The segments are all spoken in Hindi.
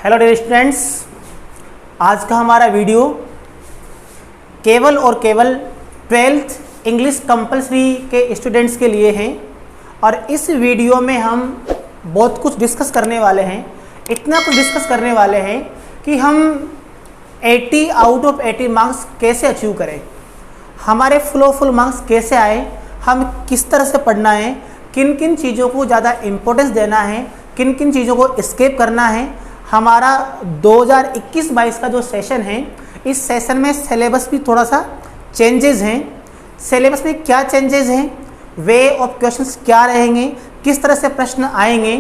हेलो डियर स्टूडेंट्स, आज का हमारा वीडियो केवल और केवल 12th इंग्लिश कंपलसरी के स्टूडेंट्स के लिए हैं और इस वीडियो में हम बहुत कुछ डिस्कस करने वाले हैं। इतना कुछ डिस्कस करने वाले हैं कि हम 80 आउट ऑफ 80 मार्क्स कैसे अचीव करें, हमारे फुल मार्क्स कैसे आए, हम किस तरह से पढ़ना है, किन किन चीज़ों को ज़्यादा इम्पोर्टेंस देना है, किन किन चीज़ों को स्किप करना है। हमारा 2021-22 का जो सेशन है, इस सेशन में सिलेबस भी थोड़ा सा चेंजेस हैं। सिलेबस में क्या चेंजेस हैं, वे ऑफ क्वेश्चंस क्या रहेंगे, किस तरह से प्रश्न आएंगे,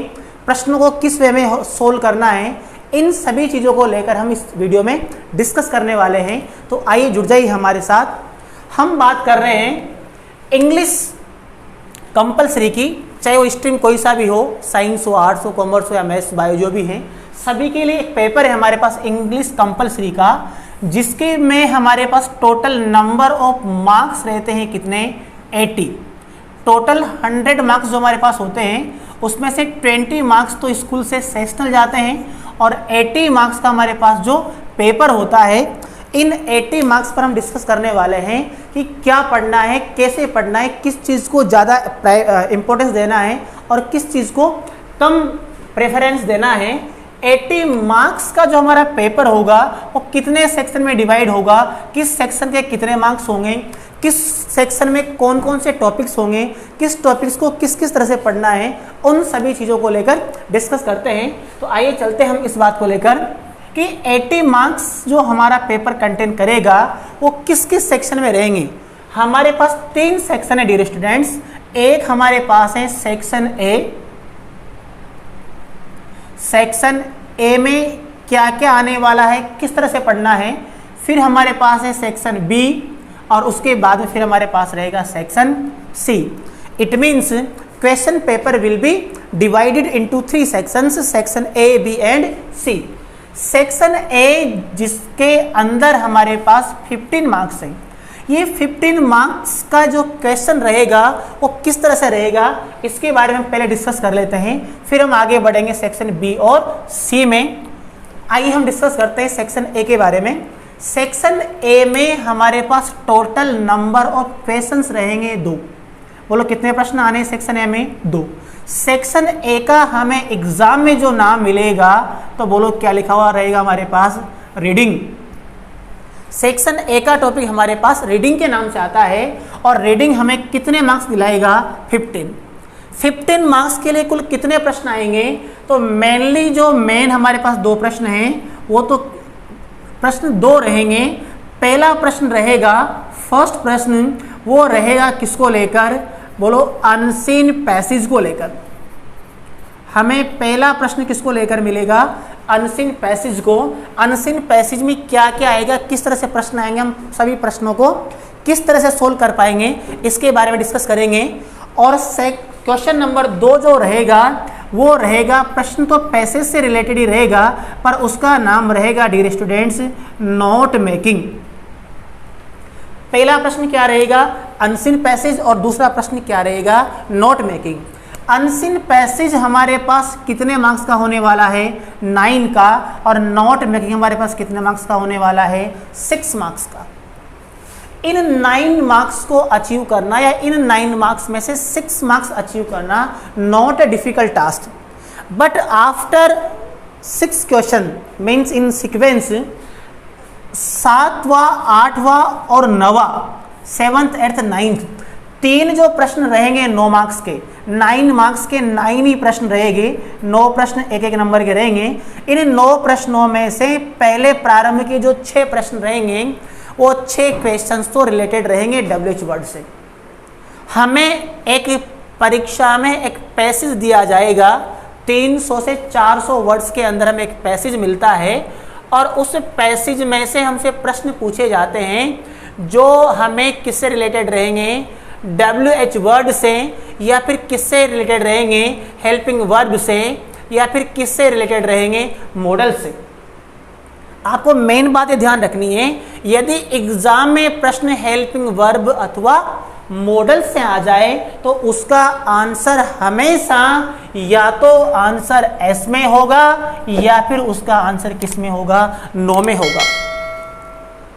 प्रश्नों को किस वे में सोल्व करना है, इन सभी चीज़ों को लेकर हम इस वीडियो में डिस्कस करने वाले हैं। तो आइए जुड़ जाइए हमारे साथ। हम बात कर रहे हैं इंग्लिश कंपलसरी की, चाहे वो स्ट्रीम कोई सा भी हो, साइंस हो, आर्ट्स हो, कॉमर्स हो या मैथ्स बायो जो भी हैं, सभी के लिए एक पेपर है हमारे पास इंग्लिश कंपलसरी का, जिसके में हमारे पास टोटल नंबर ऑफ मार्क्स रहते हैं कितने, 80। टोटल 100 मार्क्स जो हमारे पास होते हैं उसमें से 20 मार्क्स तो स्कूल से सेशनल जाते हैं और 80 मार्क्स का हमारे पास जो पेपर होता है। इन 80 मार्क्स पर हम डिस्कस करने वाले हैं कि क्या पढ़ना है, कैसे पढ़ना है, किस चीज़ को ज़्यादा इम्पोर्टेंस देना है और किस चीज़ को कम प्रेफरेंस देना है। 80 मार्क्स का जो हमारा पेपर होगा वो कितने सेक्शन में डिवाइड होगा, किस सेक्शन के कितने मार्क्स होंगे, किस सेक्शन में कौन कौन से टॉपिक्स होंगे, किस टॉपिक्स को किस किस तरह से पढ़ना है, उन सभी चीज़ों को लेकर डिस्कस करते हैं। तो आइए चलते हैं हम इस बात को लेकर कि 80 मार्क्स जो हमारा पेपर कंटेन करेगा वो किस किस सेक्शन में रहेंगे। हमारे पास 3 सेक्शन है डियर स्टूडेंट्स। एक हमारे पास है सेक्शन ए। सेक्शन ए में क्या क्या आने वाला है, किस तरह से पढ़ना है। फिर हमारे पास है सेक्शन बी और उसके बाद में फिर हमारे पास रहेगा section C. It means question paper will be divided into 3 sections, section A, B and C. Section A जिसके अंदर हमारे पास 15 मार्क्स हैं, ये 15 मार्क्स का जो क्वेश्चन रहेगा वो किस तरह से रहेगा, इसके बारे में पहले डिस्कस कर लेते हैं, फिर हम आगे बढ़ेंगे सेक्शन बी और सी में। आइए हम डिस्कस करते हैं सेक्शन ए के बारे में। सेक्शन ए में हमारे पास टोटल नंबर ऑफ क्वेश्चंस रहेंगे 2। बोलो कितने प्रश्न आने हैं सेक्शन ए में, 2। सेक्शन ए का हमें एग्जाम में जो नाम मिलेगा तो बोलो क्या लिखा हुआ रहेगा हमारे पास, रीडिंग। सेक्शन ए का टॉपिक हमारे पास रीडिंग के नाम से आता है और रीडिंग हमें कितने मार्क्स दिलाएगा, 15 मार्क्स के लिए कुल कितने प्रश्न आएंगे। तो मेनली जो हमारे पास 2 प्रश्न हैं वो तो प्रश्न 2 रहेंगे। पहला प्रश्न रहेगा, फर्स्ट प्रश्न वो रहेगा किसको लेकर, बोलो अनसीन पैसेज को लेकर। हमें पहला प्रश्न किसको लेकर मिलेगा, अनसीन पैसेज को। अनसीन पैसेज में क्या क्या आएगा, किस तरह से प्रश्न आएंगे, हम सभी प्रश्नों को किस तरह से सोल्व कर पाएंगे, इसके बारे में डिस्कस करेंगे। और क्वेश्चन नंबर 2 जो रहेगा वो रहेगा, प्रश्न तो पैसेज से रिलेटेड ही रहेगा पर उसका नाम रहेगा डियर स्टूडेंट्स नोट मेकिंग। पहला प्रश्न क्या रहेगा, अनसीन पैसेज, और दूसरा प्रश्न क्या रहेगा, नोट मेकिंग। अनसीन पैसेज हमारे पास कितने मार्क्स का होने वाला है, 9 का, और नोट मेकिंग हमारे पास कितने मार्क्स का होने वाला है, 6 मार्क्स का। इन 9 मार्क्स को अचीव करना या इन 9 मार्क्स में से 6 मार्क्स अचीव करना not a difficult task, but after 6 question means in sequence 7वां, 8वां और 9वां, 7th, 8th, 9th 3 जो प्रश्न रहेंगे 9 मार्क्स के, 9 मार्क्स के 9 ही प्रश्न रहेंगे। 9 प्रश्न एक एक नंबर के रहेंगे। इन 9 प्रश्नों में से पहले प्रारंभ के जो 6 प्रश्न रहेंगे वो 6 क्वेश्चंस तो रिलेटेड रहेंगे WH वर्ड से। हमें एक परीक्षा में एक पैसेज दिया जाएगा, 300 से 400 वर्ड्स के अंदर हमें एक पैसेज मिलता है और उस पैसेज में से हमसे प्रश्न पूछे जाते हैं जो हमें किससे रिलेटेड रहेंगे, WH वर्ड से, या फिर किससे रिलेटेड रहेंगे, हेल्पिंग वर्ब से, या फिर किससे रिलेटेड रहेंगे, मॉडल से। आपको मेन बात ये ध्यान रखनी है, यदि एग्जाम में प्रश्न हेल्पिंग वर्ब अथवा मॉडल से आ जाए तो उसका आंसर हमेशा या तो आंसर एस में होगा या फिर उसका आंसर किस में होगा, नो में होगा।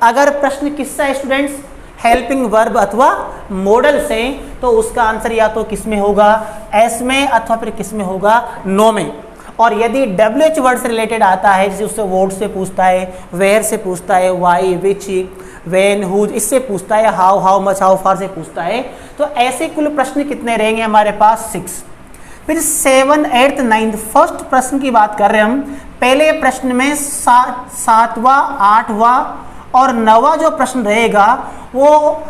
अगर प्रश्न किससा है स्टूडेंट्स, हेल्पिंग वर्ब अथवा मॉडल से, तो उसका आंसर या तो किस में होगा, एस में अथवा फिर किस में होगा, नो में। और यदि WH वर्ड से रिलेटेड आता है, जैसे उससे वोट से पूछता है, वेयर से पूछता है, वाई, विच, वेन, हुज, इससे पूछता है, how, how much, how far से पूछता है, तो ऐसे कुल प्रश्न कितने रहेंगे हमारे पास, 6। फिर 7, 8, 9 फर्स्ट प्रश्न की बात कर रहे हैं हम। पहले प्रश्न में 7वां, 8वां और 9वां जो प्रश्न रहेगा वो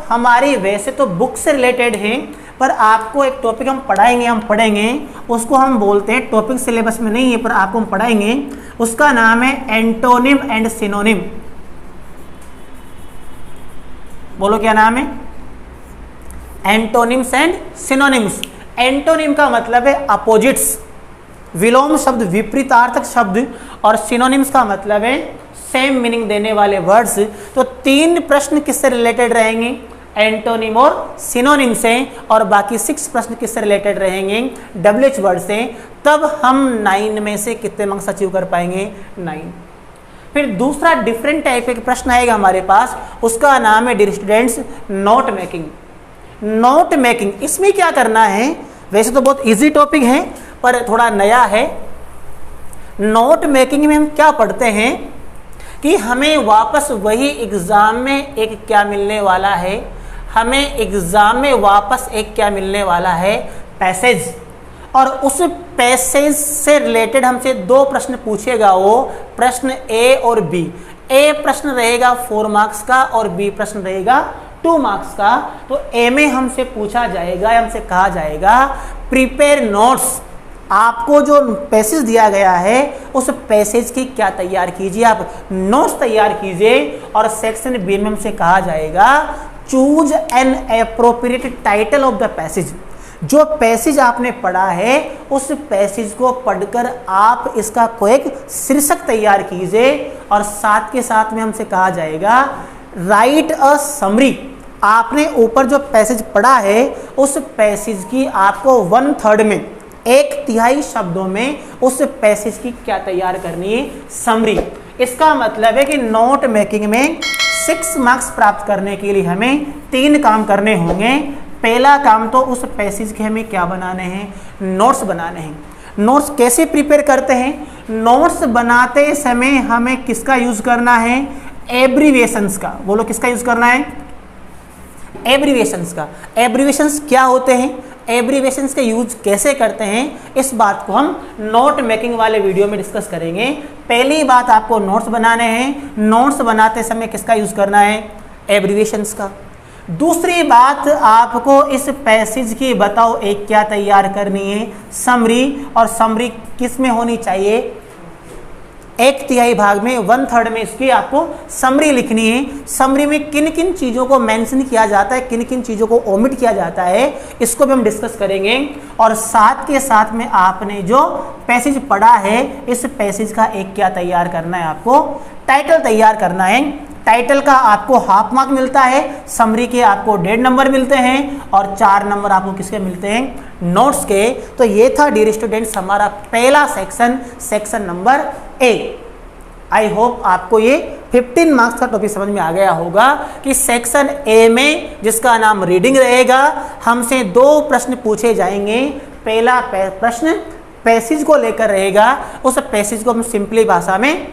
हमारी वैसे तो बुक से रिलेटेड है, पर आपको एक टॉपिक हम पढ़ेंगे उसको हम बोलते हैं, टॉपिक सिलेबस में नहीं है पर आपको हम पढ़ाएंगे, उसका नाम है एंटोनिम एंड सिनोनिम। बोलो क्या नाम है, एंटोनिम्स एंड सिनोनिम्स। एंटोनिम का मतलब है अपोजिट्स, विलोम शब्द, विपरीतार्थक शब्द, और सिनोनिम्स का मतलब है सेम मीनिंग देने वाले वर्ड्स। तो 3 प्रश्न किससे रिलेटेड रहेंगे, एंटोनिम और सिनोनिम से, और बाकी 6 प्रश्न किससे रिलेटेड रहेंगे, WH वर्ड से। तब हम 9 में से कितने मार्क्स अचीव कर पाएंगे, 9। फिर दूसरा डिफरेंट टाइप का प्रश्न आएगा हमारे पास, उसका नाम है dear students note making. Note making, इसमें क्या करना है, वैसे तो बहुत इजी टॉपिक है पर थोड़ा नया है। नोट मेकिंग में हम क्या पढ़ते हैं कि हमें वापस वही एग्जाम में एक क्या मिलने वाला है, हमें एग्जाम में वापस एक क्या मिलने वाला है, पैसेज, और उस पैसेज से रिलेटेड हमसे 2 प्रश्न पूछेगा वो, प्रश्न ए और बी। ए प्रश्न रहेगा 4 मार्क्स का और बी प्रश्न रहेगा 2 मार्क्स का। तो ए में हमसे पूछा जाएगा, हमसे कहा जाएगा प्रिपेयर नोट्स, आपको जो पैसेज दिया गया है उस पैसेज की क्या तैयार कीजिए, आप नोट्स तैयार कीजिए। और सेक्शन बी में हमसे कहा जाएगा choose an appropriate title of the passage, जो पैसेज आपने पढ़ा है उस पैसेज को पढ़कर आप इसका कोई एक शीर्षक तैयार कीजिए। और साथ के साथ में हमसे कहा जाएगा राइट अ समरी, आपने ऊपर जो पैसेज पढ़ा है उस पैसेज की आपको 1/3 में, 1/3 शब्दों में उस पैसेज की क्या तैयार करनी है, समरी। इसका मतलब है कि नोट मेकिंग में 6 मार्क्स प्राप्त करने के लिए हमें 3 काम करने होंगे। पहला काम तो उस पैसेज के हमें क्या बनाने हैं, नोट्स बनाने हैं। नोट्स कैसे प्रिपेयर करते हैं, नोट्स बनाते समय हमें किसका यूज करना है, एब्रीविएशंस का। बोलो किसका यूज करना है, एब्रीविएशंस का। एब्रीविएशंस क्या होते हैं, एब्रीविएशंस का यूज कैसे करते हैं, इस बात को हम नोट मेकिंग वाले वीडियो में डिस्कस करेंगे। पहली बात आपको नोट्स बनाने हैं, नोट्स बनाते समय किसका यूज करना है, एब्रीविएशंस का। दूसरी बात आपको इस पैसेज की बताओ एक क्या तैयार करनी है, समरी। और समरी किस में होनी चाहिए, 1/3 भाग में, 1/3 में इसकी आपको समरी लिखनी है। समरी में किन किन चीज़ों को मेंशन किया जाता है, किन किन चीज़ों को ओमिट किया जाता है, इसको भी हम डिस्कस करेंगे। और साथ के साथ में आपने जो पैसेज पढ़ा है इस पैसेज का एक क्या तैयार करना है, आपको टाइटल तैयार करना है। टाइटल का आपको हाफ मार्क मिलता है, समरी के आपको 1.5 नंबर मिलते हैं और 4 नंबर आपको किसके मिलते हैं, नोट्स के। तो ये था डियर स्टूडेंट्स हमारा पहला section, section number A. I hope आपको ये 15 मार्क्स का टॉपिक समझ में आ गया होगा कि सेक्शन ए में जिसका नाम रीडिंग रहेगा, हमसे 2 प्रश्न पूछे जाएंगे। पहला प्रश्न पैसेज को लेकर रहेगा, उस पैसेज को हम सिंपली भाषा में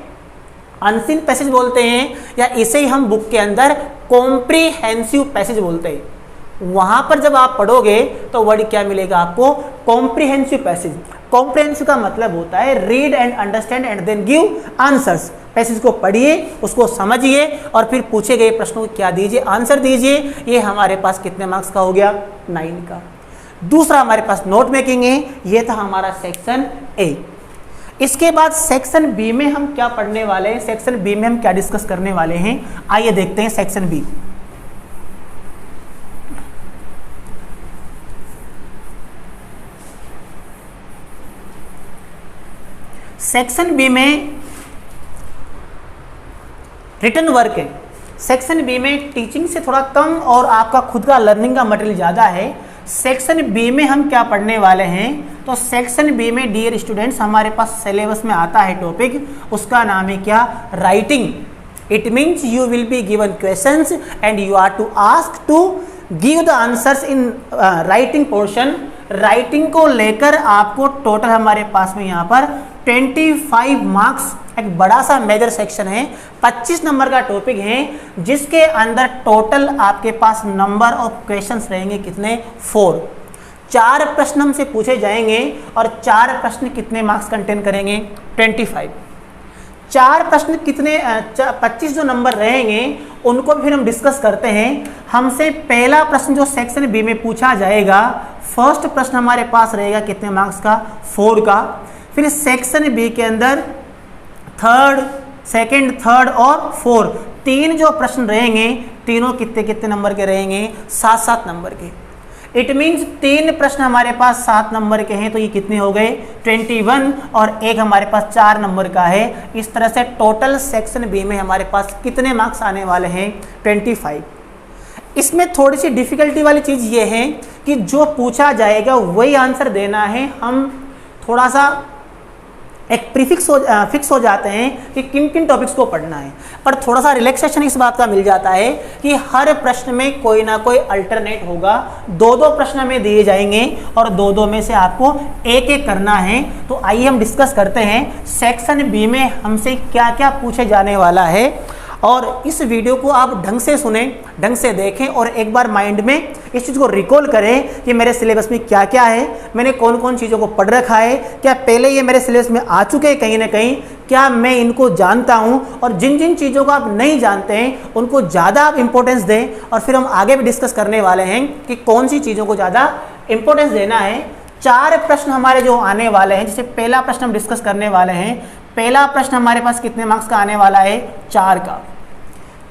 अनसीन पैसेज बोलते हैं, या इसे ही हम बुक के अंदर कॉम्प्रिहेंसिव पैसेज बोलते हैं। वहां पर जब आप पढ़ोगे तो वर्ड क्या मिलेगा आपको, कॉम्प्रिहेंसिव पैसेज। कॉम्प्रिहेंसिव का मतलब होता है read and understand and then give answers. Passage को पढ़िए, उसको समझिए और फिर पूछे गए प्रश्नों को क्या दीजिए, आंसर दीजिए। ये हमारे पास कितने मार्क्स का हो गया, 9 का। दूसरा हमारे पास नोट मेकिंग है, ये था हमारा सेक्शन ए। इसके बाद सेक्शन बी में हम क्या पढ़ने वाले हैं, सेक्शन बी में हम क्या डिस्कस करने वाले हैं, आइए देखते हैं सेक्शन बी। सेक्शन बी में रिटन वर्क है। सेक्शन बी में टीचिंग से थोड़ा कम और आपका खुद का लर्निंग का मटेरियल ज़्यादा है। सेक्शन बी में हम क्या पढ़ने वाले हैं, तो सेक्शन बी में डियर स्टूडेंट्स हमारे पास सिलेबस में आता है टॉपिक, उसका नाम है क्या, writing. It means you will be given questions and you are to ask to give the answers in writing portion. Writing को लेकर आपको टोटल हमारे पास में यहाँ पर 25 मार्क्स, एक बड़ा सा मेजर सेक्शन है, 25 नंबर का टॉपिक है, जिसके अंदर टोटल आपके पास नंबर ऑफ क्वेश्चंस रहेंगे कितने, 4। 4 प्रश्न हमसे पूछे जाएंगे और 4 प्रश्न कितने मार्क्स कंटेन करेंगे, 25। 4 प्रश्न कितने 25 जो नंबर रहेंगे उनको फिर हम डिस्कस करते हैं। हमसे पहला प्रश्न जो सेक्शन बी में पूछा जाएगा, फर्स्ट प्रश्न हमारे पास रहेगा कितने मार्क्स का, 4 का। फिर सेक्शन बी के अंदर सेकंड, थर्ड और 4 3 जो प्रश्न रहेंगे, तीनों कितने कितने नंबर के रहेंगे, 7-7 नंबर के। इट मीन्स 3 प्रश्न हमारे पास 7 नंबर के हैं, तो ये कितने हो गए, 21, और एक हमारे पास 4 नंबर का है। इस तरह से टोटल सेक्शन बी में हमारे पास कितने मार्क्स आने वाले हैं, 25। इसमें थोड़ी सी डिफिकल्टी वाली चीज़ ये है कि जो पूछा जाएगा वही आंसर देना है। हम थोड़ा सा एक फिक्स हो जाते हैं कि किन किन टॉपिक्स को पढ़ना है, पर थोड़ा सा रिलैक्सेशन इस बात का मिल जाता है कि हर प्रश्न में कोई ना कोई अल्टरनेट होगा। 2-2 प्रश्न हमें दिए जाएंगे और 2-2 में से आपको एक करना है। तो आइए हम डिस्कस करते हैं सेक्शन बी में हमसे क्या क्या पूछे जाने वाला है, और इस वीडियो को आप ढंग से सुने, ढंग से देखें और एक बार माइंड में इस चीज़ को रिकॉल करें कि मेरे सिलेबस में क्या क्या है, मैंने कौन कौन चीज़ों को पढ़ रखा है, क्या पहले ये मेरे सिलेबस में आ चुके हैं कहीं ना कहीं, क्या मैं इनको जानता हूँ, और जिन जिन चीज़ों को आप नहीं जानते हैं उनको ज़्यादा आप इम्पोर्टेंस दें। और फिर हम आगे भी डिस्कस करने वाले हैं कि कौन सी चीज़ों को ज़्यादा इम्पोर्टेंस देना है। 4 प्रश्न हमारे जो आने वाले हैं, जैसे पहला प्रश्न हम डिस्कस करने वाले हैं। पहला प्रश्न हमारे पास कितने मार्क्स का आने वाला है, 4 का।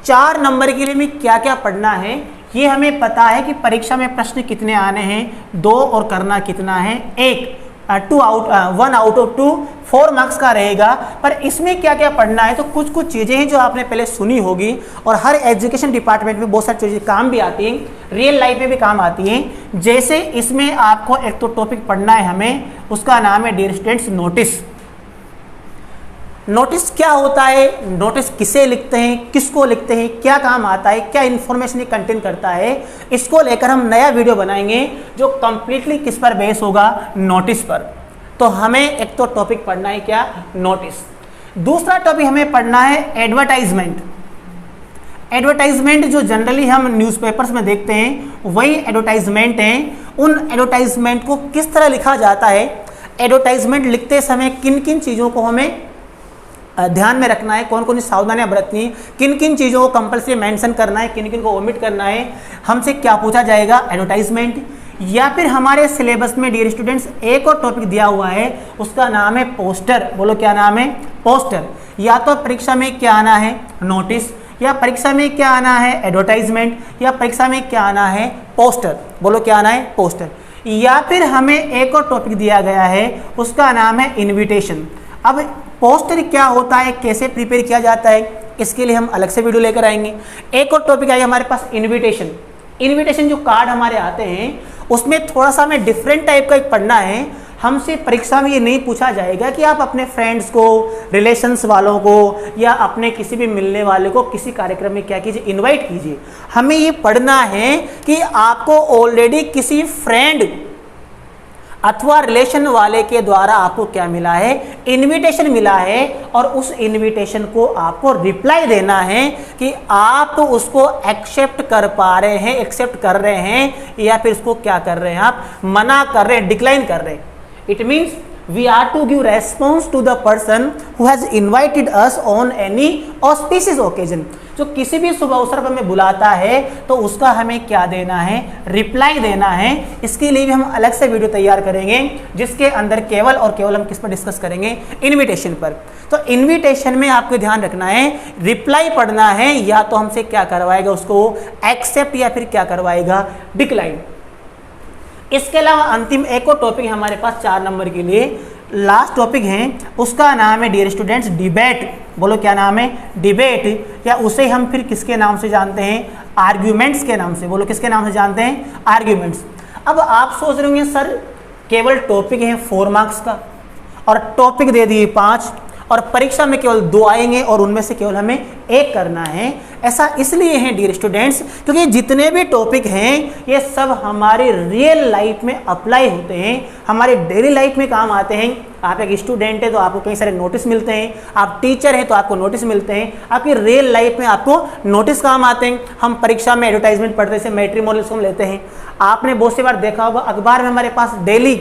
4 नंबर के लिए हमें क्या क्या पढ़ना है ये हमें पता है कि परीक्षा में प्रश्न कितने आने हैं, 2, और करना कितना है, 1 आउट ऑफ 2, 4 मार्क्स का रहेगा। पर इसमें क्या क्या पढ़ना है, तो कुछ कुछ चीज़ें हैं जो आपने पहले सुनी होगी और हर एजुकेशन डिपार्टमेंट में बहुत सारी चीज़ें काम भी आती हैं, रियल लाइफ में भी काम आती हैं। जैसे इसमें आपको एक तो टॉपिक पढ़ना है हमें, उसका नाम है डियर स्टूडेंट्स नोटिस। नोटिस क्या होता है, नोटिस किसे लिखते हैं, किसको लिखते हैं, क्या काम आता है, क्या इन्फॉर्मेशन ये कंटेन करता है, इसको लेकर हम नया वीडियो बनाएंगे जो कंप्लीटली किस पर बेस होगा, नोटिस पर। तो हमें एक तो टॉपिक पढ़ना है क्या, नोटिस। दूसरा टॉपिक हमें पढ़ना है एडवर्टाइजमेंट। एडवर्टाइजमेंट जो जनरली हम न्यूज़पेपर्स में देखते हैं वही एडवर्टाइजमेंट हैं। उन एडवर्टाइजमेंट को किस तरह लिखा जाता है, एडवर्टाइजमेंट लिखते समय किन किन चीज़ों को हमें ध्यान में रखना है, कौन कौन सी सावधानियां बरतनी है, किन किन चीज़ों को कंपल्सरी मेंशन करना है, किन किन को ओमिट करना है, हमसे क्या पूछा जाएगा, एडवर्टाइजमेंट। या फिर हमारे सिलेबस में डियर स्टूडेंट्स एक और टॉपिक दिया हुआ है, उसका नाम है पोस्टर। बोलो क्या नाम है, पोस्टर। या तो परीक्षा में क्या आना है, नोटिस, या परीक्षा में क्या आना है, एडवर्टाइजमेंट, या परीक्षा में क्या आना है, पोस्टर। बोलो क्या आना है, पोस्टर। या फिर हमें एक और टॉपिक दिया गया है, उसका नाम है इन्विटेशन। अब पोस्टर क्या होता है, कैसे प्रिपेयर किया जाता है, इसके लिए हम अलग से वीडियो लेकर आएंगे। एक और टॉपिक आएगा हमारे पास इनविटेशन। इनविटेशन जो कार्ड हमारे आते हैं उसमें थोड़ा सा हमें डिफरेंट टाइप का एक पढ़ना है। हमसे परीक्षा में ये नहीं पूछा जाएगा कि आप अपने फ्रेंड्स को, रिलेशंस वालों को, या अपने किसी भी मिलने वाले को किसी कार्यक्रम में क्या कीजिए, इनवाइट कीजिए। हमें ये पढ़ना है कि आपको ऑलरेडी किसी फ्रेंड अथवा रिलेशन वाले के द्वारा आपको क्या मिला है, इनविटेशन मिला है, और उस इनविटेशन को आपको रिप्लाई देना है कि आप उसको एक्सेप्ट कर पा रहे हैं, एक्सेप्ट कर रहे हैं, या फिर उसको क्या कर रहे हैं, आप मना कर रहे हैं, डिक्लाइन कर रहे हैं। It means we are to give response to the person who has invited us on any auspicious occasion। जो किसी भी शुभ अवसर पर हमें बुलाता है तो उसका हमें क्या देना है, रिप्लाई देना है। इसके लिए भी हम अलग से वीडियो तैयार करेंगे जिसके अंदर केवल और केवल हम किस पर डिस्कस करेंगे, इनविटेशन पर। तो इनविटेशन में आपको ध्यान रखना है, रिप्लाई पढ़ना है, या तो हमसे क्या करवाएगा, उसको एक्सेप्ट, या फिर क्या करवाएगा, डिक्लाइन। इसके अलावा अंतिम एक और टॉपिक हमारे पास 4 नंबर के लिए, लास्ट टॉपिक है उसका नाम है डियर स्टूडेंट्स डिबेट। बोलो क्या नाम है? डिबेट, या उसे हम फिर किसके नाम से जानते हैं? आर्ग्यूमेंट्स के नाम से। बोलो किसके नाम से जानते हैं? आर्ग्यूमेंट्स। अब आप सोच रहे होंगे सर केवल टॉपिक है 4 मार्क्स का और टॉपिक दे दिए 5 और परीक्षा में केवल 2 आएंगे और उनमें से केवल हमें 1 करना है। ऐसा इसलिए है डियर स्टूडेंट्स क्योंकि जितने भी टॉपिक हैं ये सब हमारे रियल लाइफ में अप्लाई होते हैं, हमारे डेली लाइफ में काम आते हैं। आप एक स्टूडेंट है तो आपको कई सारे नोटिस मिलते हैं, आप टीचर हैं तो आपको नोटिस मिलते हैं, आपकी रियल लाइफ में आपको नोटिस काम आते हैं। हम परीक्षा में एडवर्टाइजमेंट पढ़ते हैं, मैट्रिमोनियल हम लेते हैं। आपने बहुत सी बार देखा होगा अखबार में हमारे पास डेली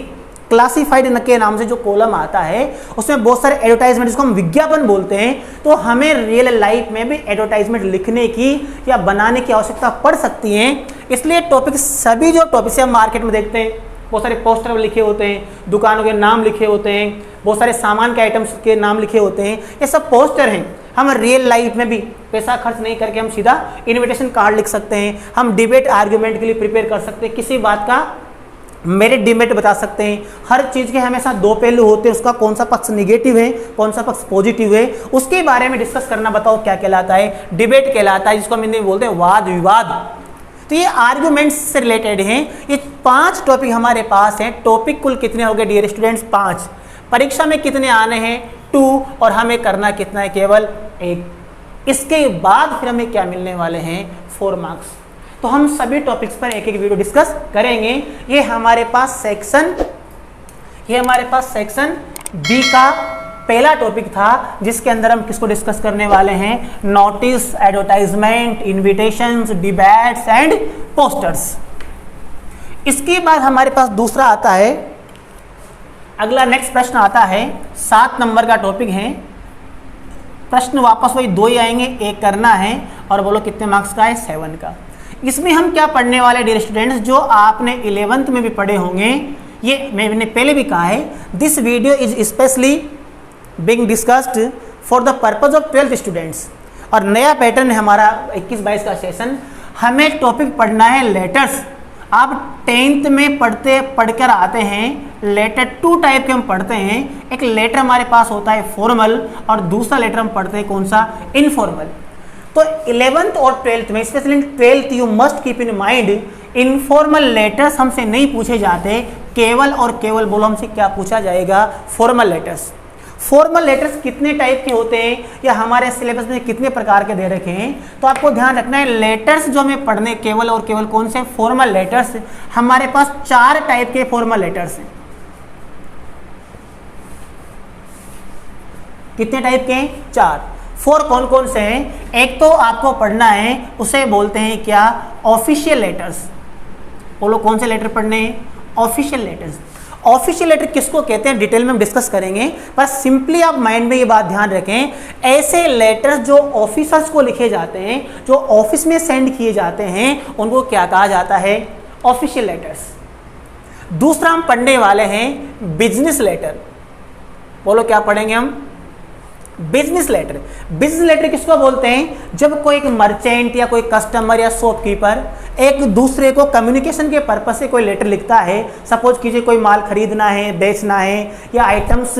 क्लासिफाइड के नाम से जो कॉलम आता है उसमें बहुत सारे एडवर्टाइजमेंट, जिसको हम विज्ञापन बोलते हैं। तो हमें रियल लाइफ में भी एडवर्टाइजमेंट लिखने की या बनाने की आवश्यकता पड़ सकती है। इसलिए टॉपिक, सभी जो टॉपिक से हम मार्केट में देखते हैं, बहुत सारे पोस्टर लिखे होते हैं, दुकानों के नाम लिखे होते हैं, बहुत सारे सामान के आइटम्स के नाम लिखे होते हैं, ये सब पोस्टर हैं। हम रियल लाइफ में भी पैसा खर्च नहीं करके हम सीधा इन्विटेशन कार्ड लिख सकते हैं, हम डिबेट आर्ग्यूमेंट के लिए प्रिपेयर कर सकते हैं, किसी बात का मेरिट डिमेरिट बता सकते हैं। हर चीज़ के हमेशा 2 पहलू होते हैं, उसका कौन सा पक्ष निगेटिव है, कौन सा पक्ष पॉजिटिव है, उसके बारे में डिस्कस करना बताओ क्या कहलाता है? डिबेट कहलाता है, जिसको हम हिंदी में बोलते हैं वाद विवाद। तो ये आर्ग्यूमेंट्स से रिलेटेड हैं। ये 5 टॉपिक हमारे पास हैं। टॉपिक कुल कितने हो गए डियर स्टूडेंट्स? 5। परीक्षा में कितने आने हैं? 2, और हमें करना कितना है? केवल 1। इसके बाद फिर हमें क्या मिलने वाले हैं? 4 मार्क्स। तो हम सभी टॉपिक्स पर एक एक वीडियो डिस्कस करेंगे। ये हमारे पास सेक्शन बी का पहला टॉपिक था, जिसके अंदर हम किसको डिस्कस करने वाले हैं? Notice, advertisement, invitations, debates and posters. इसके बाद हमारे पास दूसरा आता है, अगला नेक्स्ट प्रश्न आता है, 7 नंबर का टॉपिक है। प्रश्न वापस वही 2 ही आएंगे, 1 करना है और बोलो कितने मार्क्स का है? 7 का। इसमें हम क्या पढ़ने वाले डियर स्टूडेंट्स, जो आपने 11th में भी पढ़े होंगे, ये मैंने पहले भी कहा है, this video is specially being discussed for the purpose of 12th students. और नया पैटर्न है हमारा 21-22 का सेशन। हमें टॉपिक पढ़ना है लेटर्स। आप 10th में पढ़कर आते हैं, लेटर 2 टाइप के हम पढ़ते हैं। एक लेटर हमारे पास होता है फॉर्मल और दूसरा लेटर हम पढ़ते हैं कौन सा? इनफॉर्मल। तो 11th और 12th में, specially 12th, you must keep in mind, informal letters हमसे नहीं पूछे जाते, केवल और केवल बोलो हमसे क्या पूछा जाएगा? Formal letters. फॉर्मल लेटर्स कितने टाइप के होते हैं या हमारे सिलेबस में कितने प्रकार के दे रखे हैं, तो आपको ध्यान रखना है। लेटर्स जो हमें पढ़ने केवल और केवल कौन से? Formal letters. हमारे पास 4 टाइप के फॉर्मल लेटर्स हैं। कितने टाइप के हैं? 4। 4 कौन कौन से हैं? एक तो आपको पढ़ना है, उसे बोलते हैं क्या? Official letters. बोलो कौन से लेटर पढ़ने हैं? Official letters. ऑफिशियल लेटर किसको कहते हैं डिटेल में हम डिस्कस करेंगे, पर सिंपली आप माइंड में ये बात ध्यान रखें, ऐसे लेटर्स जो ऑफिसर्स को लिखे जाते हैं, जो ऑफिस में सेंड किए जाते हैं, उनको क्या कहा जाता है? Official letters. दूसरा हम पढ़ने वाले हैं बिजनेस लेटर। बोलो क्या पढ़ेंगे हम? Business letter. बिजनेस लेटर किसको बोलते हैं? जब कोई एक मर्चेंट या कोई कस्टमर या शॉपकीपर एक दूसरे को कम्युनिकेशन के पर्पस से कोई लेटर लिखता है। सपोज कीजिए कोई माल खरीदना है, बेचना है, या आइटम्स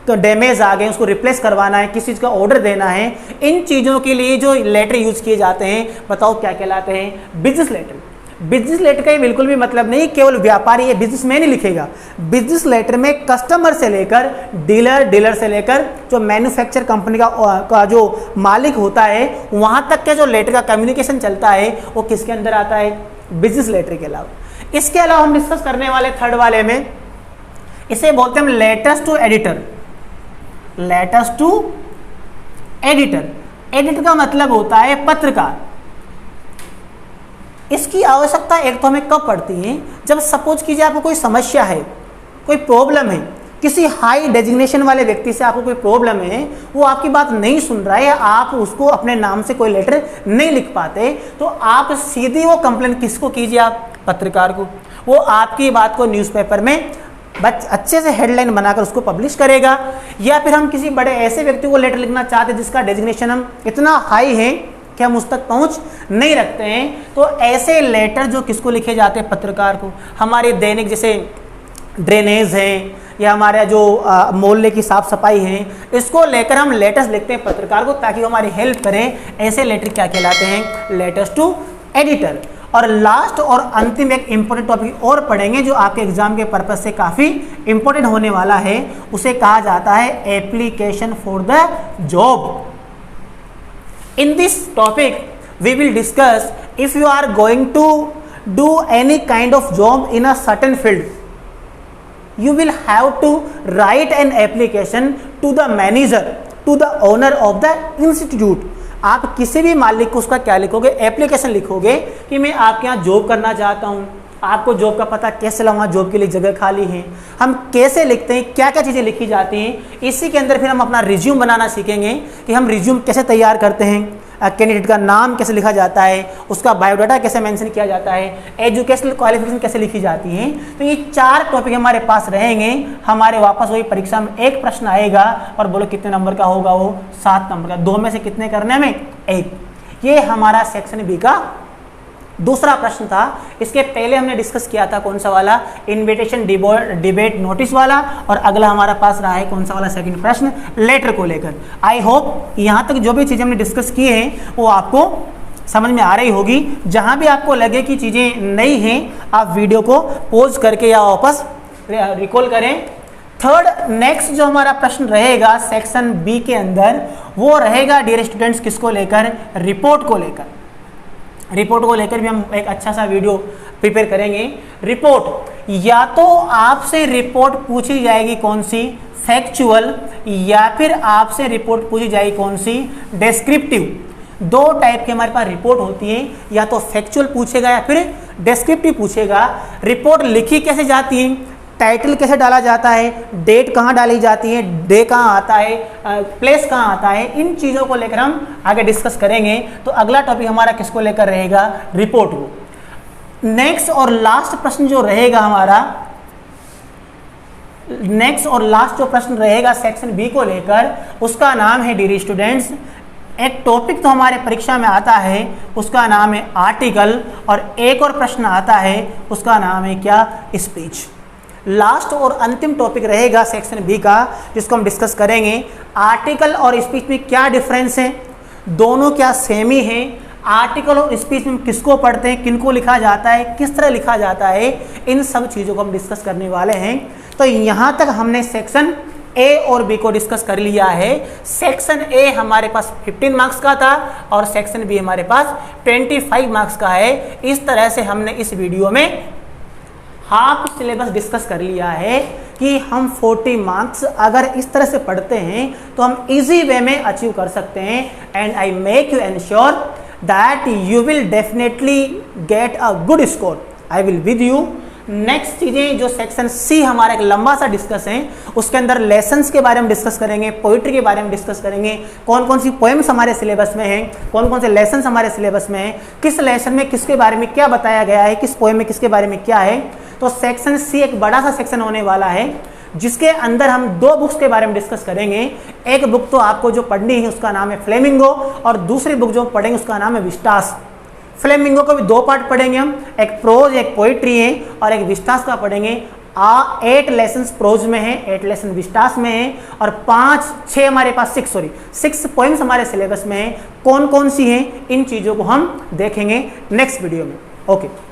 तो डैमेज आ गए, उसको रिप्लेस करवाना है, किसी चीज़ का ऑर्डर देना है, इन चीज़ों के लिए जो लेटर यूज किए जाते हैं, बताओ क्या कहलाते हैं? Business letter. बिजनेस लेटर का ये बिल्कुल भी मतलब नहीं केवल व्यापारी या बिजनेसमैन ही लिखेगा। बिजनेस लेटर में कस्टमर से लेकर डीलर, डीलर से लेकर जो मैन्युफैक्चर कंपनी का जो मालिक होता है, वहाँ तक के जो लेटर का कम्युनिकेशन चलता है वो किसके अंदर आता है? बिजनेस लेटर के अलावा। इसके अलावा हम डिस्कस करने वाले 3rd वाले में, इसे बोलते हैं letters to editor. Letters to editor. Editor का मतलब होता है पत्रकार। इसकी आवश्यकता एक तो हमें कब पड़ती है? जब सपोज कीजिए आपको कोई समस्या है, कोई प्रॉब्लम है, किसी हाई डेजिग्नेशन वाले व्यक्ति से आपको कोई प्रॉब्लम है, वो आपकी बात नहीं सुन रहा है, आप उसको अपने नाम से कोई लेटर नहीं लिख पाते, तो आप सीधी वो कंप्लेंट किसको कीजिए? आप पत्रकार को। वो आपकी बात को न्यूज़पेपर में अच्छे से हेडलाइन बनाकर उसको पब्लिश करेगा। या फिर हम किसी बड़े ऐसे व्यक्ति को लेटर लिखना चाहते हैं जिसका डेजिग्नेशन हम इतना हाई है कि हम उस तक पहुंच नहीं रखते हैं, तो ऐसे लेटर जो किसको लिखे जाते हैं? पत्रकार को। हमारे दैनिक जैसे ड्रेनेज हैं या हमारे जो मोहल्ले की साफ सफाई है, इसको लेकर हम लेटर्स लिखते हैं पत्रकार को, ताकि वो हमारी हेल्प करें। ऐसे लेटर क्या कहलाते हैं? Letters to editor. और लास्ट और अंतिम एक इंपॉर्टेंट टॉपिक और पढ़ेंगे जो आपके एग्जाम के पर्पज से काफ़ी इंपॉर्टेंट होने वाला है, उसे कहा जाता है application for the job. In this topic we will discuss if you are going to do any kind of job in a certain field, you will have to write an application to the manager, to the owner of the institute। आप किसी भी मालिक को उसका क्या लिखोगे? एप्लीकेशन लिखोगे कि मैं आपके यहाँ जॉब करना चाहता हूँ। आपको जॉब का पता कैसे लगाऊंगा? जॉब के लिए जगह खाली है। हम कैसे लिखते हैं, क्या क्या चीज़ें लिखी जाती हैं, इसी के अंदर फिर हम अपना रिज्यूम बनाना सीखेंगे कि हम रिज्यूम कैसे तैयार करते हैं, कैंडिडेट का नाम कैसे लिखा जाता है, उसका बायोडाटा कैसे मेंशन किया जाता है, एजुकेशनल क्वालिफिकेशन कैसे लिखी जाती है। तो ये 4 टॉपिक हमारे पास रहेंगे। हमारे वापस वही परीक्षा में एक प्रश्न आएगा और बोलो कितने नंबर का होगा? वो 7 नंबर का। 2 में से कितने करने में? 1। ये हमारा सेक्शन बी का दूसरा प्रश्न था। इसके पहले हमने डिस्कस किया था कौन सा वाला? इनविटेशन डिबेट नोटिस वाला। और अगला हमारा पास रहा है कौन सा वाला? सेकंड प्रश्न लेटर को लेकर। आई होप यहाँ तक जो भी चीज़ें हमने डिस्कस की हैं वो आपको समझ में आ रही होगी। जहाँ भी आपको लगे कि चीज़ें नई हैं, आप वीडियो को पॉज करके या वापस रिकॉल करें। थर्ड नेक्स्ट जो हमारा प्रश्न रहेगा सेक्शन बी के अंदर, वो रहेगा डियर स्टूडेंट्स किसको लेकर? रिपोर्ट को लेकर। रिपोर्ट को लेकर भी हम एक अच्छा सा वीडियो प्रिपेयर करेंगे। रिपोर्ट, या तो आपसे रिपोर्ट पूछी जाएगी कौन सी? फैक्चुअल, या फिर आपसे रिपोर्ट पूछी जाएगी कौन सी? डेस्क्रिप्टिव। 2 टाइप की हमारे पास रिपोर्ट होती है, या तो फैक्चुअल पूछेगा या फिर डेस्क्रिप्टिव पूछेगा। रिपोर्ट लिखी कैसे जाती है? टाइटल कैसे डाला जाता है? डेट कहाँ डाली जाती है? डे कहाँ आता है? प्लेस कहाँ आता है? इन चीज़ों को लेकर हम आगे डिस्कस करेंगे। तो अगला टॉपिक हमारा किसको लेकर रहेगा? रिपोर्ट को। नेक्स्ट और लास्ट प्रश्न जो रहेगा हमारा, नेक्स्ट और लास्ट जो प्रश्न रहेगा सेक्शन बी को लेकर, उसका नाम है डियर स्टूडेंट्स, एक टॉपिक तो हमारे परीक्षा में आता है उसका नाम है आर्टिकल, और एक और प्रश्न आता है उसका नाम है क्या? स्पीच। लास्ट और अंतिम टॉपिक रहेगा सेक्शन बी का जिसको हम डिस्कस करेंगे। आर्टिकल और स्पीच में क्या डिफरेंस है? दोनों क्या सेम ही हैं? आर्टिकल और स्पीच में किसको पढ़ते हैं, किनको लिखा जाता है, किस तरह लिखा जाता है, इन सब चीज़ों को हम डिस्कस करने वाले हैं। तो यहाँ तक हमने सेक्शन ए और बी को डिस्कस कर लिया है। सेक्शन ए हमारे पास 15 मार्क्स का था और सेक्शन बी हमारे पास 25 मार्क्स का है। इस तरह से हमने इस वीडियो में हाफ सिलेबस डिस्कस कर लिया है कि हम 40 मार्क्स अगर इस तरह से पढ़ते हैं तो हम इजी वे में अचीव कर सकते हैं। And I make you ensure that you will definitely get a good score. I will with you. Next चीज़ें जो सेक्शन सी हमारा एक लंबा सा डिस्कस है, उसके अंदर लेसन्स के बारे में डिस्कस करेंगे, पोइट्री के बारे में डिस्कस करेंगे, कौन कौन सी पोएम्स हमारे सिलेबस में हैं, कौन कौन से लेसन्स हमारे सिलेबस में हैं, किस लेसन में किसके बारे में क्या बताया गया है, किस पोएम में किसके बारे में क्या है। तो सेक्शन सी एक बड़ा सा सेक्शन होने वाला है जिसके अंदर हम 2 बुक्स के बारे में डिस्कस करेंगे। एक बुक तो आपको जो पढ़नी है उसका नाम है फ्लेमिंगो, और दूसरी बुक जो पढ़ेंगे उसका नाम है विस्टास। फ्लेमिंगो को भी 2 पार्ट पढ़ेंगे हम, एक प्रोज एक पोइट्री है, और एक विस्टास का पढ़ेंगे। 8 लेसन्स प्रोज में है, 8 लेसन विस्टास में है, और 6 हमारे पास 6 पोइम्स हमारे सिलेबस में है। कौन कौन सी हैं, इन चीज़ों को हम देखेंगे नेक्स्ट वीडियो में। ओके।